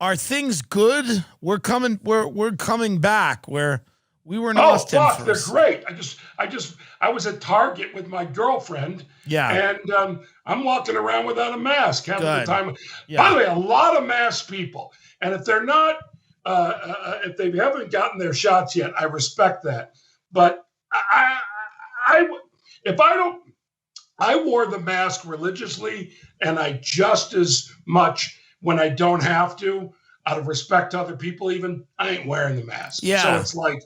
Are things good? We're coming. We're coming back. Where we were in Austin. Fuck, they're great. I was at Target with my girlfriend. Yeah. And I'm walking around without a mask, having a good time. Yeah. By the way, a lot of masked people. And if they're not, if they haven't gotten their shots yet, I respect that. But I wore the mask religiously, and I just as much when I don't have to, out of respect to other people, even, I ain't wearing the mask. Yeah. So it's like,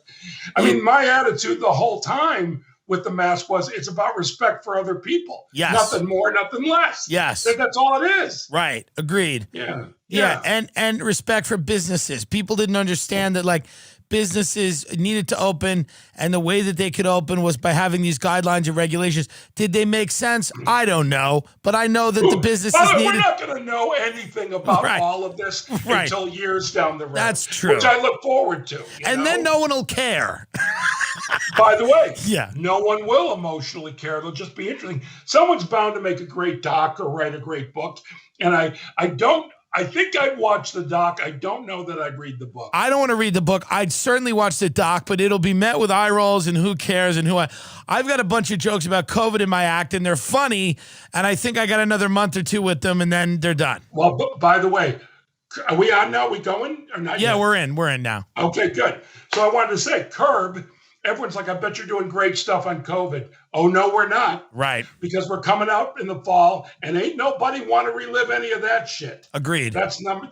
I mean, my attitude the whole time with the mask was it's about respect for other people. Yes. Nothing more, nothing less. Yes. That's all it is. Right. Agreed. Yeah. Yeah. And respect for businesses. People didn't understand that, like, businesses needed to open, and the way that they could open was by having these guidelines and regulations. Did they make sense? I don't know, but I know that the businesses needed. We're not going to know anything about all of this until years down the road. That's true. Which I look forward to. And then no one will care. By the way, yeah, no one will emotionally care. It'll just be interesting. Someone's bound to make a great doc or write a great book. And I think I'd watch the doc. I don't know that I'd read the book. I don't want to read the book. I'd certainly watch the doc, but it'll be met with eye rolls and who cares and I've got a bunch of jokes about COVID in my act, and they're funny, and I think I got another month or two with them, and then they're done. Well, by the way, are we on now? Are we going or not? Yeah, yet? We're in now. Okay, good. So I wanted to say, Curb, everyone's like, I bet you're doing great stuff on COVID. Oh, no, we're not. Right. Because we're coming out in the fall, and ain't nobody want to relive any of that shit. Agreed. That's number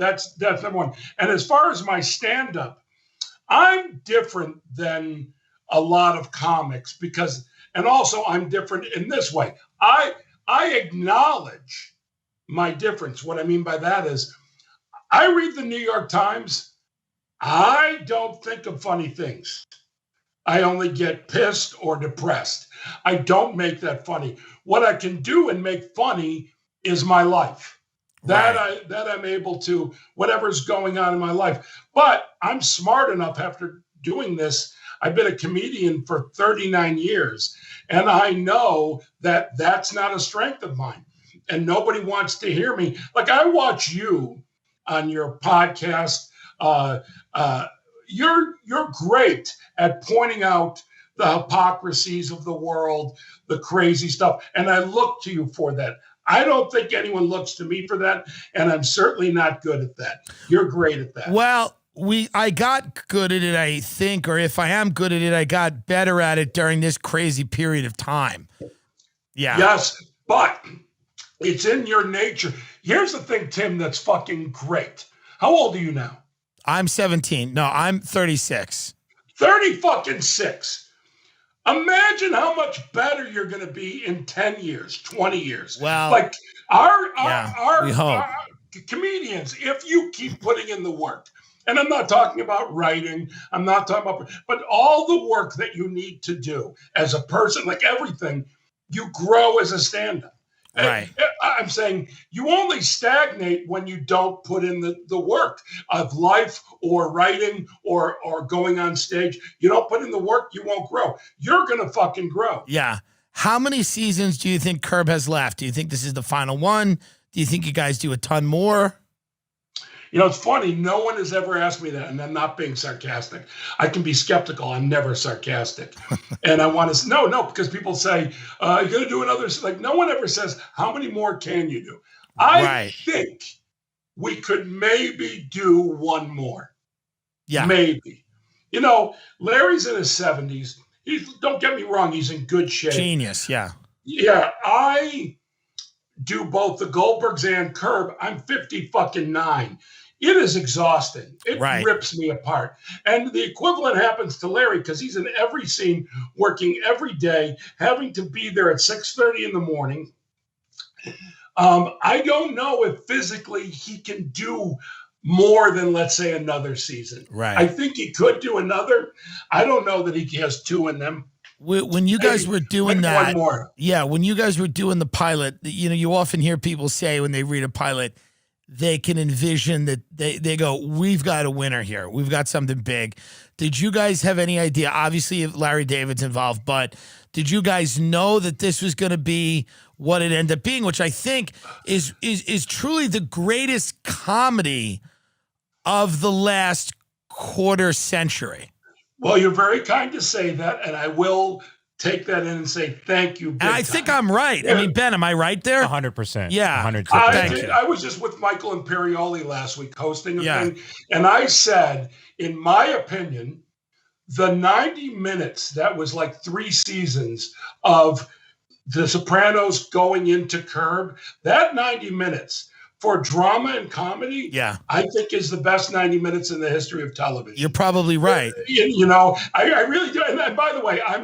one. And as far as my stand-up, I'm different than a lot of comics because, and also I'm different in this way. I acknowledge my difference. What I mean by that is I read the New York Times. I don't think of funny things. I only get pissed or depressed. I don't make that funny. What I can do and make funny is my life. That I'm able to, whatever's going on in my life. But I'm smart enough after doing this. I've been a comedian for 39 years, and I know that that's not a strength of mine. And nobody wants to hear me. Like, I watch you on your podcast. You're great at pointing out the hypocrisies of the world, the crazy stuff. And I look to you for that. I don't think anyone looks to me for that. And I'm certainly not good at that. You're great at that. Well, I got good at it, I think, or if I am good at it, I got better at it during this crazy period of time. Yeah. Yes, but it's in your nature. Here's the thing, Tim, that's fucking great. How old are you now? I'm 17. No, I'm 36. 30 fucking 6. Imagine how much better you're going to be in 10 years, 20 years. Well, like our comedians, if you keep putting in the work, and I'm not talking about writing, I'm not talking about, but all the work that you need to do as a person, like everything, you grow as a stand-up. Right. I'm saying you only stagnate when you don't put in the work of life or writing or going on stage. You don't put in the work, you won't grow. You're going to fucking grow. Yeah. How many seasons do you think Curb has left? Do you think this is the final one? Do you think you guys do a ton more? You know, it's funny. No one has ever asked me that, and I'm not being sarcastic. I can be skeptical. I'm never sarcastic. And I want to no, because people say, you're going to do another. Like, no one ever says, how many more can you do? I think we could maybe do one more. Yeah. Maybe. You know, Larry's in his 70s. Don't get me wrong. He's in good shape. Genius, yeah. Yeah, I do both the Goldbergs and Curb. I'm 59. It is exhausting. It rips me apart. And the equivalent happens to Larry because he's in every scene, working every day, having to be there at 6:30 in the morning. I don't know if physically he can do more than, let's say, another season. Right. I think he could do another. I don't know that he has 2 in them. When you guys were doing that, one more. Yeah, when you guys were doing the pilot, you know, you often hear people say when they read a pilot, they can envision that they go, we've got a winner here. We've got something big. Did you guys have any idea? Obviously, Larry David's involved, but did you guys know that this was going to be what it ended up being, which I think is truly the greatest comedy of the last quarter century. Well, you're very kind to say that, and I will take that in and say thank you. And I think I'm right. I mean, Ben, am I right there? 100%. Yeah. 100%. Thank you. I was just with Michael Imperioli last week hosting a Yeah. thing, and I said, in my opinion, the 90 minutes, that was like 3 seasons of The Sopranos going into Curb, that 90 minutes for drama and comedy, Yeah. I think is the best 90 minutes in the history of television. You're probably right. You know, I really do. And by the way, I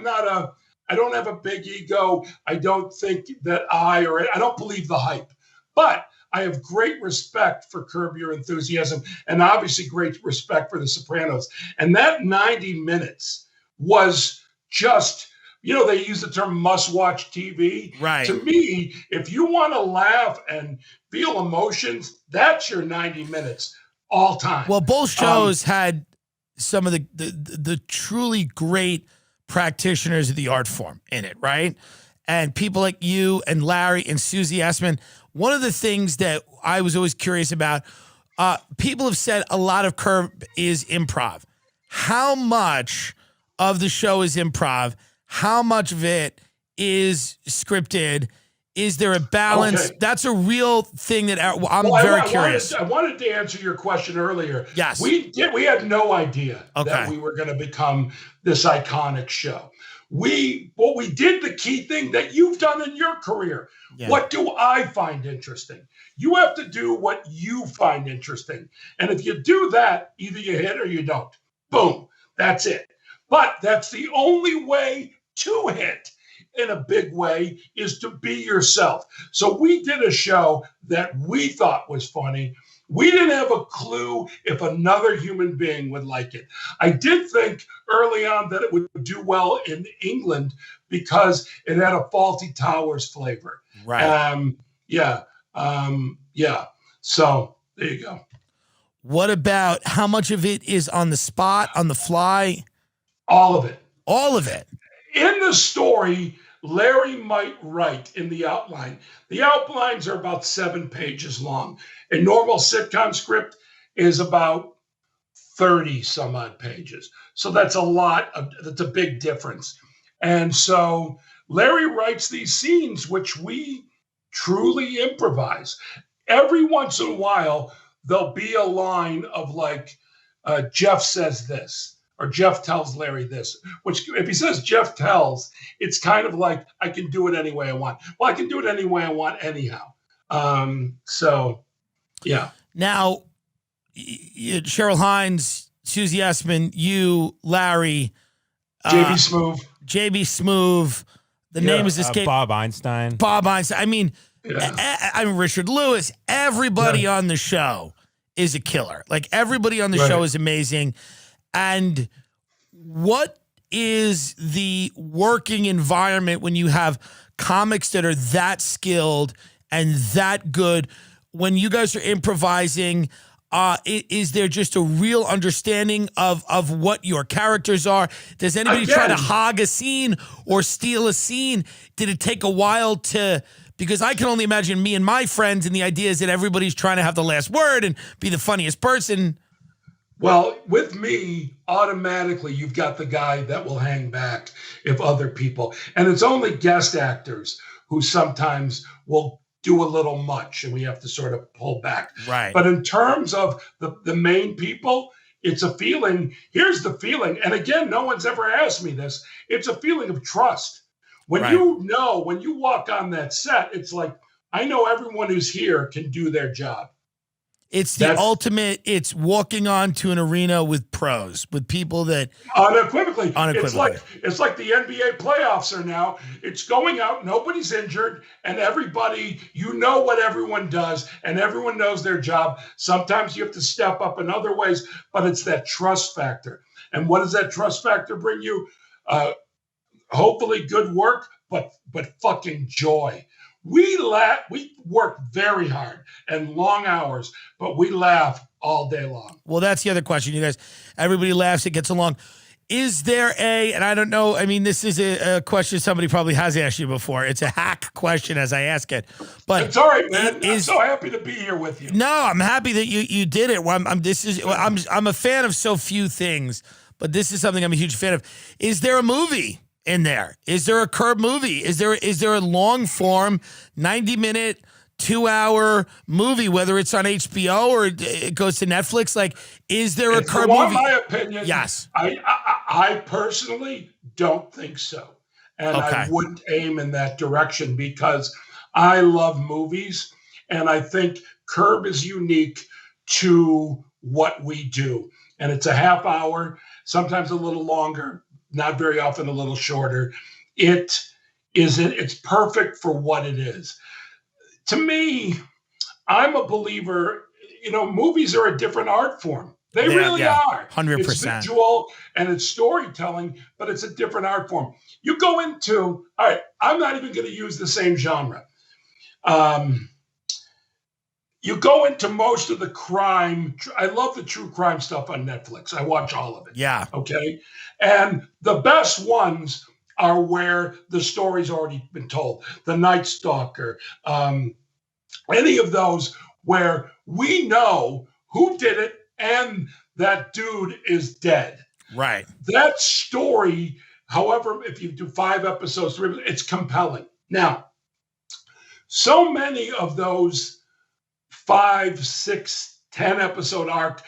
don't have a big ego. I don't think that I don't believe the hype, but I have great respect for Curb Your Enthusiasm and obviously great respect for The Sopranos. And that 90 minutes was just, they use the term must-watch TV. Right. To me, if you want to laugh and feel emotions, that's your 90 minutes all time. Well, both shows had some of the truly great practitioners of the art form in it, right? And people like you and Larry and Susie Essman. One of the things that I was always curious about, people have said a lot of Curb is improv. How much of the show is improv? How much of it is scripted? Is there a balance? Okay. That's a real thing that I'm very curious. I wanted to answer your question earlier. Yes. We had no idea that Okay. we were going to become this iconic show. We did the key thing that you've done in your career. Yeah. What do I find interesting? You have to do what you find interesting. And if you do that, either you hit or you don't. Boom. That's it. But that's the only way to hit in a big way, is to be yourself. So we did a show that we thought was funny. We didn't have a clue if another human being would like it. I did think early on that it would do well in England because it had a Faulty Towers flavor. Right. Yeah. So there you go. What about how much of it is on the spot, on the fly? All of it. All of it. In the story, Larry might write in the outline. The outlines are about 7 pages long. A normal sitcom script is about 30 some odd pages. So that's that's a big difference. And so Larry writes these scenes, which we truly improvise. Every once in a while, there'll be a line of like, Jeff says this, or Jeff tells Larry this, which if he says Jeff tells, it's kind of like, I can do it any way I want. Well, I can do it any way I want anyhow. So, yeah. Now, Cheryl Hines, Susie Essman, you, Larry, JB Smoove. JB Smoove, the name is escaped. Bob Einstein. Bob Einstein. I mean, Yeah. I'm Richard Lewis. Everybody on the show is a killer. Like, everybody on the show is amazing. And what is the working environment when you have comics that are that skilled and that good? When you guys are improvising, is there just a real understanding of what your characters are? Does anybody try to hog a scene or steal a scene? Did it take a while to... Because I can only imagine me and my friends, and the idea is that everybody's trying to have the last word and be the funniest person. Well, with me, automatically you've got the guy that will hang back if other people, and it's only guest actors who sometimes will do a little much and we have to sort of pull back. Right. But in terms of the main people, it's a feeling. Here's the feeling. And again, no one's ever asked me this. It's a feeling of trust. When when you walk on that set, it's like, I know everyone who's here can do their job. It's the ultimate. It's walking onto an arena with pros, with people that unequivocally. It's like the NBA playoffs are now. It's going out, nobody's injured, and everybody, what everyone does, and everyone knows their job. Sometimes you have to step up in other ways, but it's that trust factor. And what does that trust factor bring you? Hopefully good work, but fucking joy. We work very hard and long hours, but we laugh all day long. Well, that's the other question. You guys, everybody laughs, it gets along. Is there and I don't know, I mean, this is a question somebody probably has asked you before. It's a hack question as I ask it. But it's all right, man. I'm so happy to be here with you. No, I'm happy that you did it. I'm a fan of so few things, but this is something I'm a huge fan of. Is there a movie in there? Is there a Curb movie? Is there a long form 90-minute 2-hour movie, whether it's on HBO or it goes to Netflix? Like, is there a Curb movie? In my opinion, yes. I personally don't think so. And I wouldn't aim in that direction because I love movies. And I think Curb is unique to what we do. And it's a half hour, sometimes a little longer, not very often a little shorter. It's perfect for what it is. To me, I'm a believer, movies are a different art form. They really are. 100%. It's visual and it's storytelling, but it's a different art form. You go into, all right, I'm not even going to use the same genre. You go into most of the crime. I love the true crime stuff on Netflix. I watch all of it. Yeah. Okay. And the best ones are where the story's already been told. The Night Stalker, any of those where we know who did it and that dude is dead. Right. That story, however, if you do 5 episodes, it's compelling. Now, so many of those 5, 6, 10 episode arc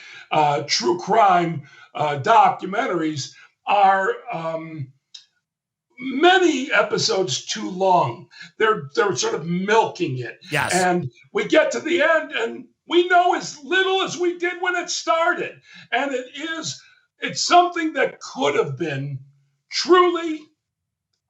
true crime documentaries are many episodes too long. They're sort of milking it. Yes. And we get to the end and we know as little as we did when it started. And it's something that could have been truly,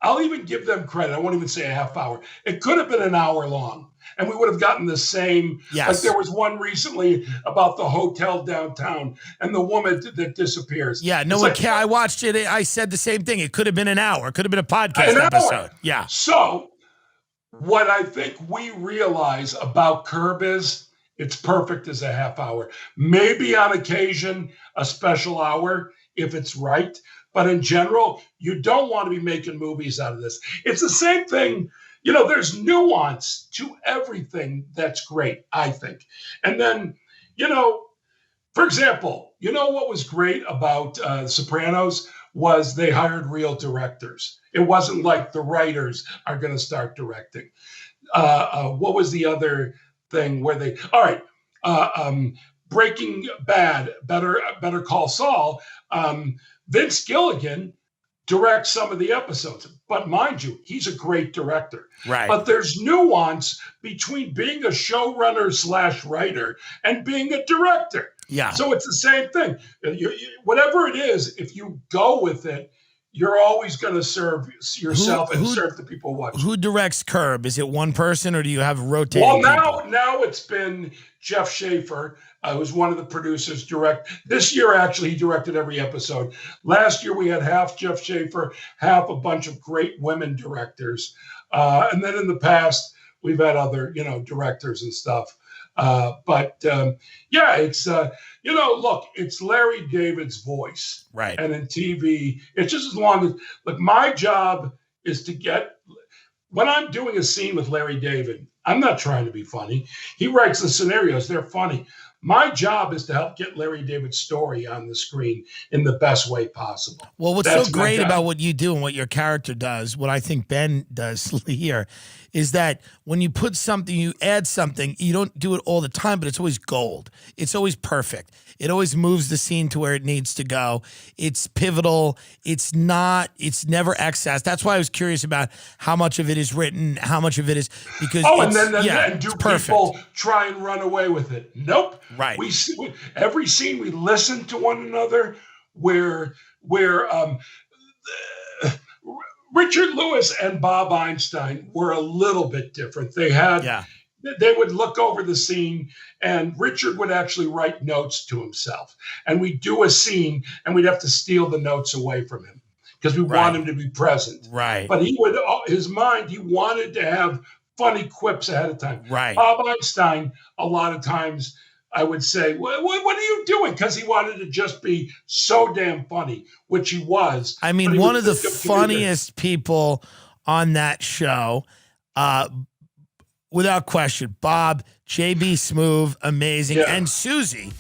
I'll even give them credit. I won't even say a half hour. It could have been an hour long. And we would have gotten the same. Yes. Like there was one recently about the hotel downtown and the woman that disappears. Yeah, no one cared. I watched it. I said the same thing. It could have been an hour. It could have been a podcast episode. Yeah. So what I think we realize about Curb is it's perfect as a half hour. Maybe on occasion, a special hour if it's right. But in general, you don't want to be making movies out of this. It's the same thing. There's nuance to everything that's great, I think. And then, for example, what was great about Sopranos was they hired real directors. It wasn't like the writers are going to start directing. What was the other thing where Breaking Bad, Better Call Saul, Vince Gilligan directs some of the episodes. But mind you, he's a great director. Right. But there's nuance between being a showrunner / writer and being a director. Yeah. So it's the same thing. Whatever it is, if you go with it, you're always going to serve yourself and serve the people watching. Who directs Curb? Is it one person or do you have rotating Well, now it's been Jeff Schaffer, who's one of the producers, this year. Actually, he directed every episode. Last year we had half Jeff Schaffer, half a bunch of great women directors, and then in the past we've had other directors and stuff. It's look, it's Larry David's voice, right? And in TV, it's just as long as my job is to get. When I'm doing a scene with Larry David, I'm not trying to be funny. He writes the scenarios; they're funny. My job is to help get Larry David's story on the screen in the best way possible. Well, what's so great about what you do and what your character does, what I think Ben does here, is that when you put something, you add something, you don't do it all the time, but it's always gold. It's always perfect. It always moves the scene to where it needs to go. It's pivotal. It's never excess. That's why I was curious about how much of it is written, how much of it is because and do people try and run away with it? Nope. Right. Every scene we listen to one another where Richard Lewis and Bob Einstein were a little bit different. They would look over the scene and Richard would actually write notes to himself. And we'd do a scene and we'd have to steal the notes away from him because we want him to be present. Right. But he wanted to have funny quips ahead of time. Right. Bob Einstein, a lot of times, I would say, what are you doing? Because he wanted to just be so damn funny, which he was. I mean, But he one would of the think comedic. funniest people on that show, without question. Bob, JB Smoove, amazing. Yeah. And Susie.